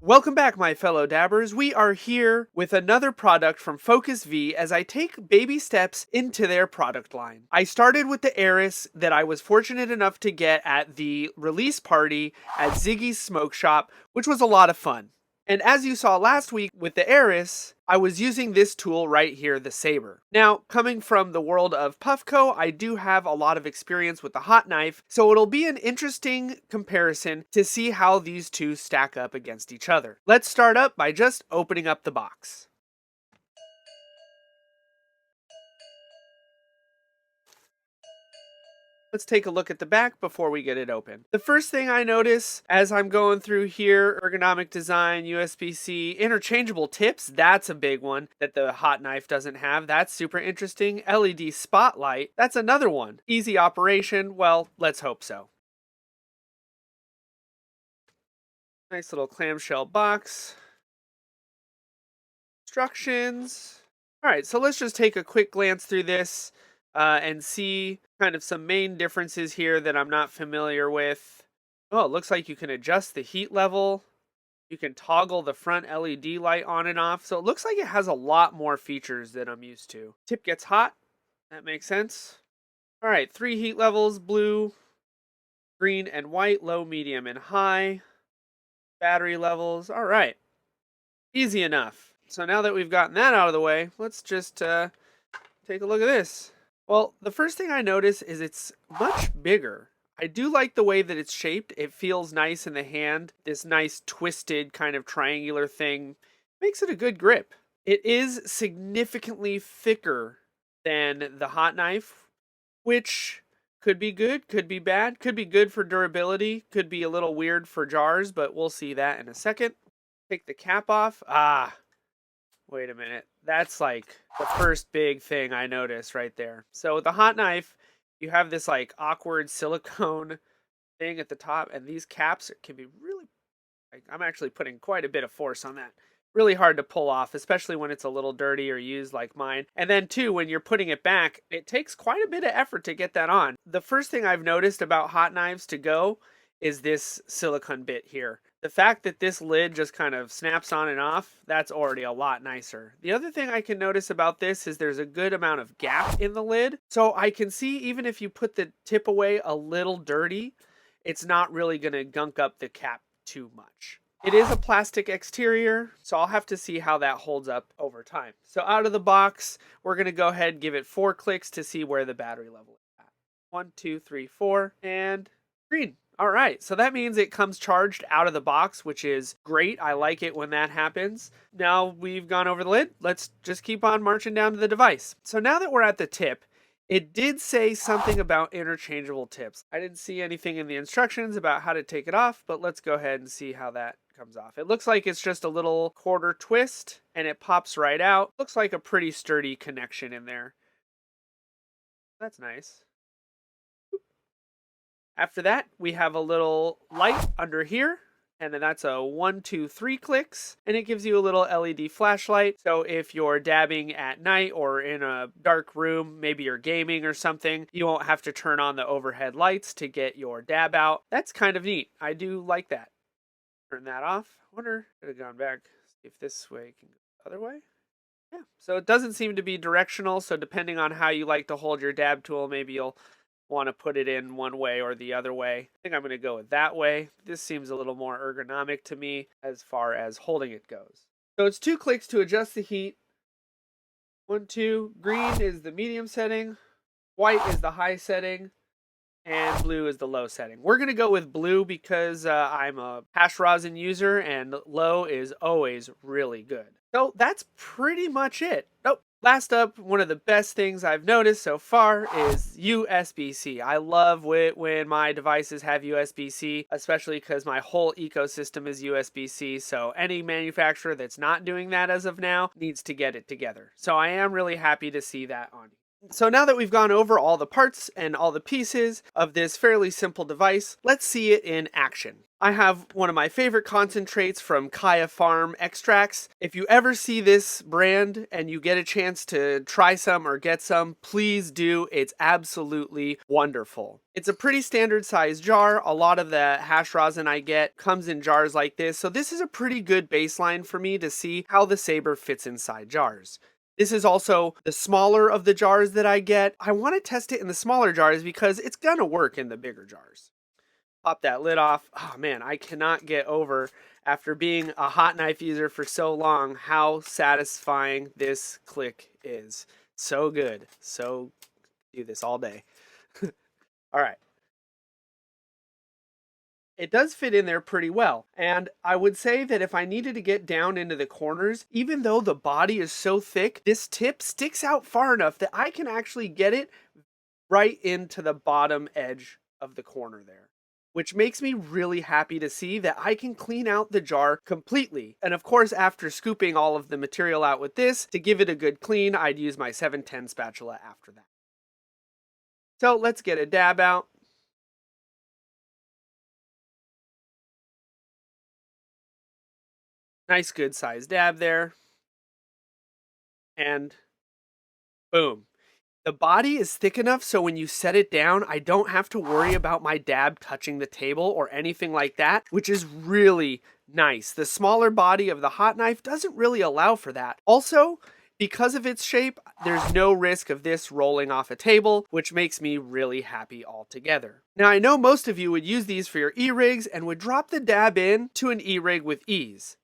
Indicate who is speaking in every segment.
Speaker 1: Welcome back, my fellow dabbers. We are here with another product from FocusV as I take baby steps into their product line. I started with the Aeris that I was fortunate enough to get at the release party at Ziggy's Smoke Shop, which was a lot of fun. And as you saw last week with the Aeris, I was using this tool right here, the Saber. Now, coming from the world of Puffco, I do have a lot of experience with the hot knife, so it'll be an interesting comparison to see how these two stack up against each other. Let's start up by just opening up the box. Let's take a look at the back before we get it open. The first thing I notice as I'm going through here, ergonomic design, USB-C, interchangeable tips, that's a big one that the hot knife doesn't have. That's super interesting. LED spotlight, that's another one. Easy operation, well, let's hope so. Nice little clamshell box. Instructions. All right, so let's just take a quick glance through this and see kind of some main differences here that I'm not familiar with. Oh, it looks like you can adjust the heat level. You can toggle the front LED light on and off. So it looks like it has a lot more features than I'm used to. Tip gets hot. That makes sense. All right, 3 heat levels, blue, green, and white, low, medium, and high. Battery levels. All right. Easy enough. So now that we've gotten that out of the way, let's just take a look at this. Well, the first thing I notice is it's much bigger. I do like the way that it's shaped. It feels nice in the hand. This nice twisted kind of triangular thing makes it a good grip. It is significantly thicker than the hot knife, which could be good, could be bad, could be good for durability, could be a little weird for jars, but we'll see that in a second. Take the cap off. Wait a minute. That's like the first big thing I noticed right there. So with the hot knife, you have this like awkward silicone thing at the top, and these caps can be really, like, I'm actually putting quite a bit of force on that. Really hard to pull off, especially when it's a little dirty or used like mine. And then too, when you're putting it back, it takes quite a bit of effort to get that on. The first thing I've noticed about hot knives to go is this silicone bit here. The fact that this lid just kind of snaps on and off, that's already a lot nicer. The other thing I can notice about this is there's a good amount of gap in the lid. So I can see even if you put the tip away a little dirty, it's not really going to gunk up the cap too much. It is a plastic exterior, so I'll have to see how that holds up over time. So out of the box, we're going to go ahead and give it 4 clicks to see where the battery level is at. 1, 2, 3, 4, and green. All right, so that means it comes charged out of the box, which is great. I like it when that happens. Now we've gone over the lid. Let's just keep on marching down to the device. So now that we're at the tip, it did say something about interchangeable tips. I didn't see anything in the instructions about how to take it off, but let's go ahead and see how that comes off. It looks like it's just a little quarter twist and it pops right out. Looks like a pretty sturdy connection in there. That's nice. After that, we have a little light under here, and then that's a 1, 2, 3 clicks, and it gives you a little LED flashlight. So if you're dabbing at night or in a dark room, maybe you're gaming or something, you won't have to turn on the overhead lights to get your dab out. That's kind of neat. I do like that. Turn that off. I wonder, could have gone back, see if this way can go the other way. Yeah, so it doesn't seem to be directional, so depending on how you like to hold your dab tool, maybe you'll want to put it in one way or the other way. I think I'm going to go with that way. This seems a little more ergonomic to me as far as holding it goes. So it's 2 clicks to adjust the heat. 1, 2. Green is the medium setting. White is the high setting. And blue is the low setting. We're going to go with blue because I'm a hash rosin user and low is always really good. So that's pretty much it. Oh, last up, one of the best things I've noticed so far is USB-C. I love when my devices have USB-C, especially because my whole ecosystem is USB-C. So any manufacturer that's not doing that as of now needs to get it together. So I am really happy to see that on. So now that we've gone over all the parts and all the pieces of this fairly simple device, let's see it in action. I have one of my favorite concentrates from Kaya Farm Extracts. If you ever see this brand and you get a chance to try some or get some, please do. It's absolutely wonderful. It's a pretty standard size jar. A lot of the hash rosin I get comes in jars like this, so this is a pretty good baseline for me to see how the Saber fits inside jars. This is also the smaller of the jars that I get. I want to test it in the smaller jars because it's gonna work in the bigger jars. Pop that lid off. Oh man, I cannot get over, after being a hot knife user for so long, how satisfying this click is. So good. So do this all day. All right. It does fit in there pretty well. And I would say that if I needed to get down into the corners, even though the body is so thick, this tip sticks out far enough that I can actually get it right into the bottom edge of the corner there, which makes me really happy to see that I can clean out the jar completely. And of course, after scooping all of the material out with this, to give it a good clean, I'd use my 710 spatula after that. So let's get a dab out. Nice good sized dab there. And boom. The body is thick enough so when you set it down, I don't have to worry about my dab touching the table or anything like that, which is really nice. The smaller body of the hot knife doesn't really allow for that. Also, because of its shape, there's no risk of this rolling off a table, which makes me really happy altogether. Now, I know most of you would use these for your e-rigs and would drop the dab in to an e-rig with ease.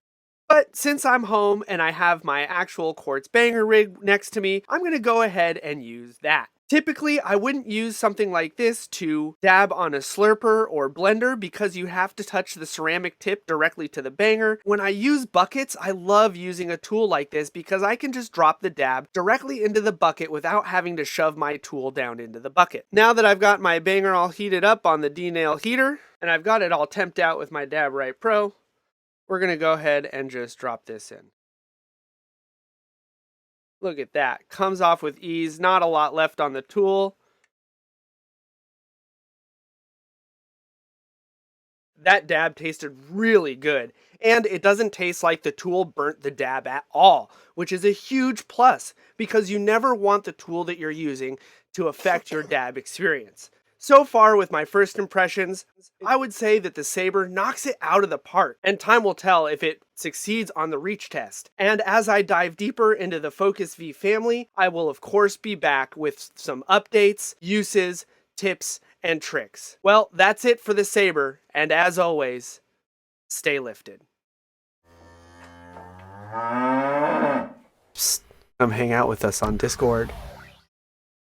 Speaker 1: But since I'm home and I have my actual quartz banger rig next to me, I'm going to go ahead and use that. Typically, I wouldn't use something like this to dab on a slurper or blender because you have to touch the ceramic tip directly to the banger. When I use buckets, I love using a tool like this because I can just drop the dab directly into the bucket without having to shove my tool down into the bucket. Now that I've got my banger all heated up on the D-nail heater, and I've got it all temped out with my Dab Right Pro, we're going to go ahead and just drop this in. Look at that. Comes off with ease. Not a lot left on the tool. That dab tasted really good. And it doesn't taste like the tool burnt the dab at all, which is a huge plus because you never want the tool that you're using to affect your dab experience. So far with my first impressions, I would say that the Saber knocks it out of the park, and time will tell if it succeeds on the reach test. And as I dive deeper into the FocusV family, I will of course be back with some updates, uses, tips, and tricks. Well, that's it for the Saber, and as always, stay lifted. Psst, come hang out with us on Discord.